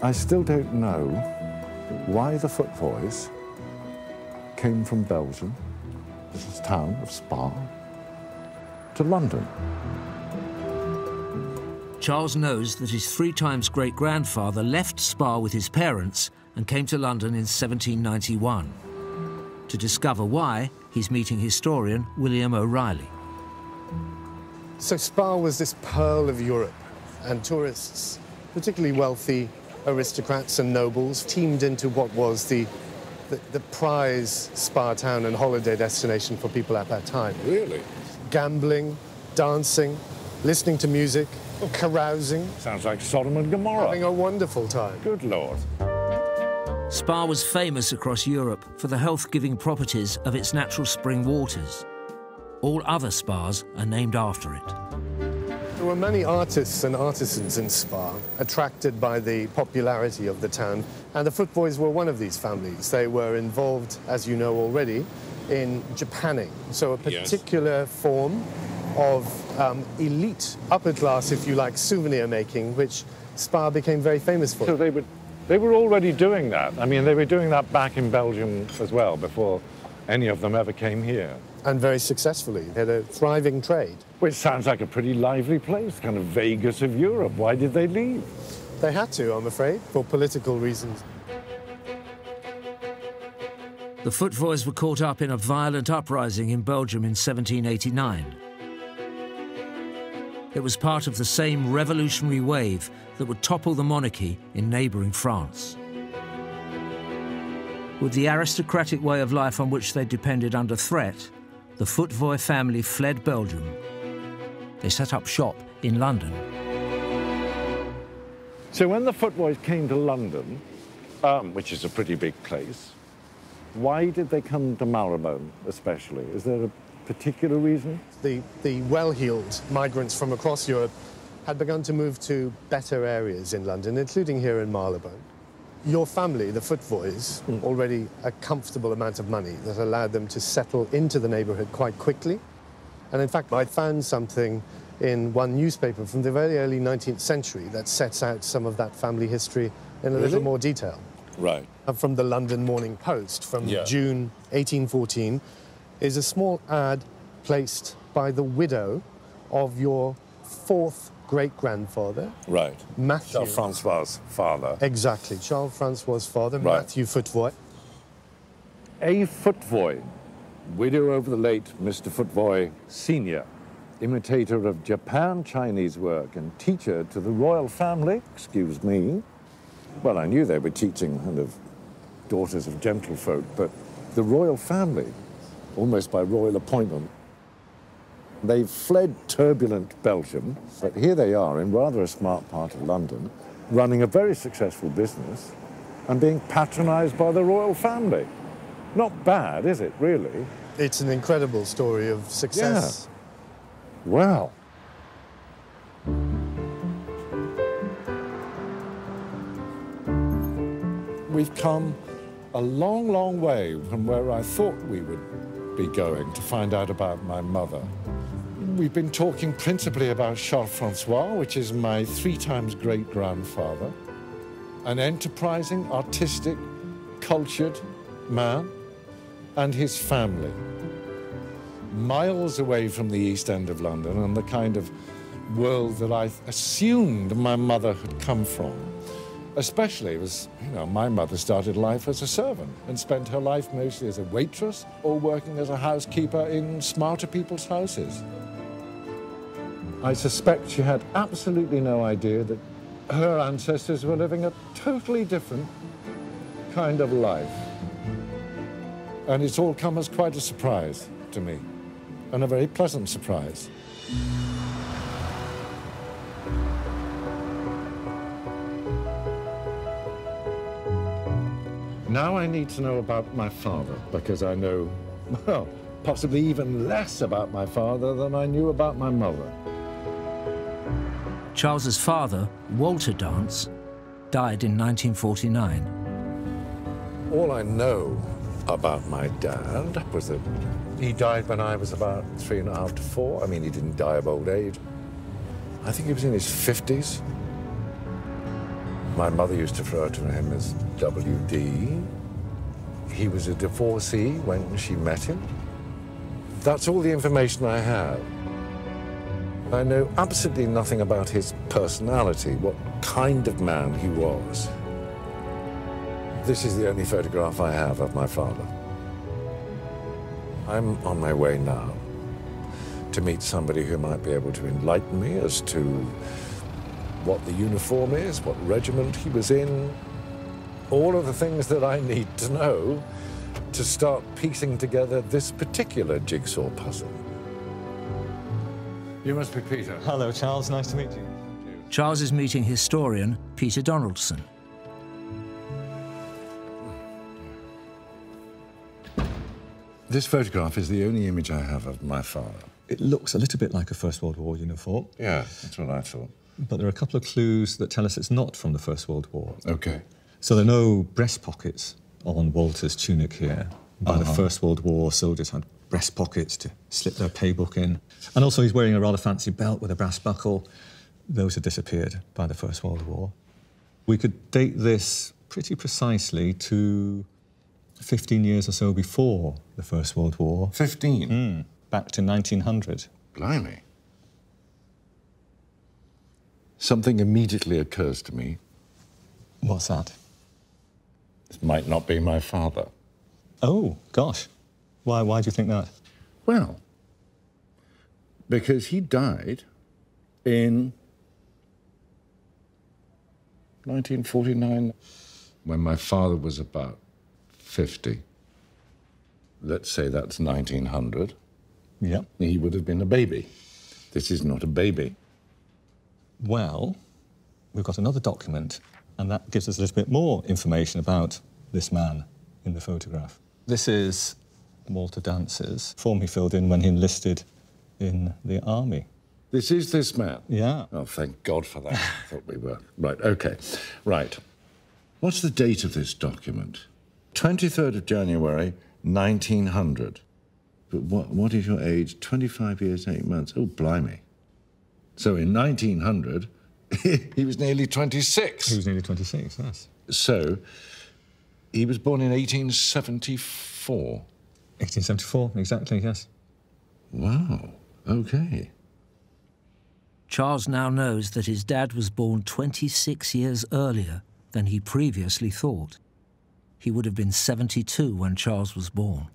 I still don't know why the footboys came from Belgium, this town of Spa, to London. Charles knows that his 3 times great-grandfather left Spa with his parents and came to London in 1791. To discover why, he's meeting historian William O'Reilly. So Spa was this pearl of Europe, and tourists, particularly wealthy aristocrats and nobles, teamed into what was the prize spa town and holiday destination for people at that time. Really? Gambling, dancing, listening to music, carousing. Sounds like Sodom and Gomorrah. Having a wonderful time. Good Lord. Spa was famous across Europe for the health-giving properties of its natural spring waters. All other spas are named after it. There were many artists and artisans in Spa, attracted by the popularity of the town, and the Footboys were one of these families. They were involved, as you know already, in Japanning, so a particular form of elite, upper class, if you like, souvenir making, which Spa became very famous for. So they were already doing that. I mean, they were doing that back in Belgium as well, before any of them ever came here. And very successfully. They had a thriving trade. Which sounds like a pretty lively place, kind of Vegas of Europe. Why did they leave? They had to, I'm afraid, for political reasons. The Footboys were caught up in a violent uprising in Belgium in 1789. It was part of the same revolutionary wave that would topple the monarchy in neighbouring France. With the aristocratic way of life on which they depended under threat, the Footboy family fled Belgium. They set up shop in London. So when the Footboys came to London, which is a pretty big place, why did they come to Marylebone especially? Is there a particular reason? The well-heeled migrants from across Europe had begun to move to better areas in London, including here in Marylebone. Your family, the Footboys, already a comfortable amount of money that allowed them to settle into the neighbourhood quite quickly. And in fact, I found something in one newspaper from the very early 19th century that sets out some of that family history in a little more detail. Right. From the London Morning Post from June 1814 is a small ad placed by the widow of your 4th great-grandfather. Right. Matthew. Charles Francois' father. Exactly. Charles Francois' father, Right. Matthew Footboy. A Footboy, widow of the late Mr. Footboy Sr., imitator of Japan Chinese work and teacher to the royal family, excuse me. Well, I knew they were teaching kind of daughters of gentlefolk, but the royal family, almost by royal appointment. They fled turbulent Belgium, but here they are in rather a smart part of London, running a very successful business and being patronised by the royal family. Not bad, is it, really? It's an incredible story of success. Yeah. Wow. We've come a long, long way from where I thought we would be going to find out about my mother. We've been talking principally about Charles Francois, which is my 3 times great-grandfather, an enterprising, artistic, cultured man, and his family. Miles away from the East End of London and the kind of world that I assumed my mother had come from. Especially as, you know, my mother started life as a servant and spent her life mostly as a waitress or working as a housekeeper in smarter people's houses. I suspect she had absolutely no idea that her ancestors were living a totally different kind of life. And it's all come as quite a surprise to me, and a very pleasant surprise. Now I need to know about my father, because I know, well, possibly even less about my father than I knew about my mother. Charles's father, Walter Dance, died in 1949. All I know about my dad was that he died when I was about 3.5 to 4. I mean, he didn't die of old age. I think he was in his 50s. My mother used to refer to him as WD. He was a divorcee when she met him. That's all the information I have. I know absolutely nothing about his personality, what kind of man he was. This is the only photograph I have of my father. I'm on my way now to meet somebody who might be able to enlighten me as to what the uniform is, what regiment he was in, all of the things that I need to know to start piecing together this particular jigsaw puzzle. You must be Peter. Hello, Charles. Nice to meet you. Charles is meeting historian Peter Donaldson. This photograph is the only image I have of my father. It looks a little bit like a First World War uniform. Yeah, that's what I thought. But there are a couple of clues that tell us it's not from the First World War. Okay. So there are no breast pockets on Walter's tunic here. By the First World War, soldiers had breast pockets to slip their paybook in. And also he's wearing a rather fancy belt with a brass buckle. Those had disappeared by the First World War. We could date this pretty precisely to 15 years or so before the First World War. 15? Back to 1900. Blimey. Something immediately occurs to me. What's that? This might not be my father. Oh, gosh. Why do you think that? Well, because he died in 1949, when my father was about 50. Let's say that's 1900. Yep. He would have been a baby. This is not a baby. Well, we've got another document, and that gives us a little bit more information about this man in the photograph. This is Walter Dance's form he filled in when he enlisted in the army. This is this man? Yeah. Oh, thank God for that. I thought we were. Right, OK. Right. What's the date of this document? 23rd of January, 1900. But what is your age? 25 years, 8 months. Oh, blimey. So in 1900, he was nearly 26. He was nearly 26, yes. So he was born in 1874. 1874, exactly, yes. Wow, OK. Charles now knows that his dad was born 26 years earlier than he previously thought. He would have been 72 when Charles was born.